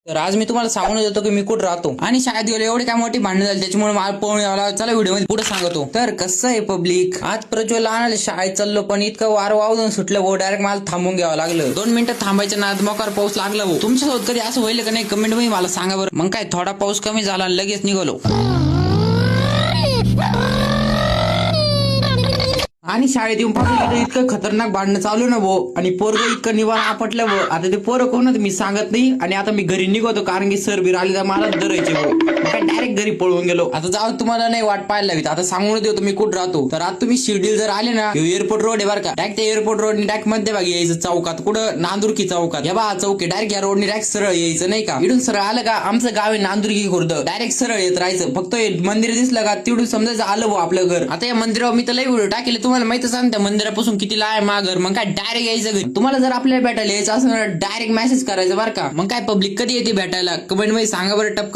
तर आज मी तुम्हाला सांगून देतो की मी कुठं राहतो आणि शाळेत गेलो एवढी काय मोठी भांडणं झाली त्याच्यामुळे मला पळून यावं लागलं. चला व्हिडिओ मध्ये पुढे सांगतो. तर कसं आहे पब्लिक, आज प्रज्वल आणायला शाळेत चाललो पण इतकं वार वावून सुटलं वो डायरेक्ट मला थांबून घ्यावं लागलं. 2 मिनिटं थांबायच्या नाद मोकार पाऊस लागला भाऊ. तुमच्यासोबत कधी असं होईल का नाही कमेंट मध्ये मला सांगा बरं. मग काय थोडा पाऊस कमी झाला आणि लगेच निघालो. आणि शाळेत येऊन पाहिलं इतकं खतरनाक भांडणं चालू ना भाऊ आणि पोरग इतकं निवारण आपटलं भाऊ. आता ते पोरं कोण मी सांगत नाही आणि आता मी घरी निघतो कारण की सर बीर आले तर मला धरायचे भाऊ. काय डायरेक्ट घरी पळून गेलो. आता जाऊ तुम्हाला नाही वाट पाहायला लागली. आता सांगून देतो मी कुठं राहतो. तर आता तुम्ही शिर्डील जर आले ना एअरपोर्ट रोड आहे बरं का. डायरेक्ट एअरपोर्ट रोड डायरेक्ट मध्ये भागी यायचं चौकात. कुठं नांदुरकी चौकात. या बा चौक आहे डायरेक्ट या रोडनी डायरेक्ट सरळ यायचं नाही का. इथून सरळ आलं का आमचं गाव आहे नांदुरकी खुर्द. डायरेक्ट सरळ येत राहायचं. फक्त मंदिर दिसलं का तिकडून समजायचं आलं भाऊ आपलं घर. आता या मंदिरावर मी तर लई व्हिडिओ टाकेले तुम्हाला माहितच आहे त्या मंदिरापासून किती लांब आहे माघर. मग काय डायरेक्ट यायचं घरी. तुम्हाला जर आपल्याला भेटायला यायचं असं डायरेक्ट मेसेज करायचं बरं का. मग काय पब्लिक कधी येते भेटायला कमेंट मध्ये सांगा बरं टपकन.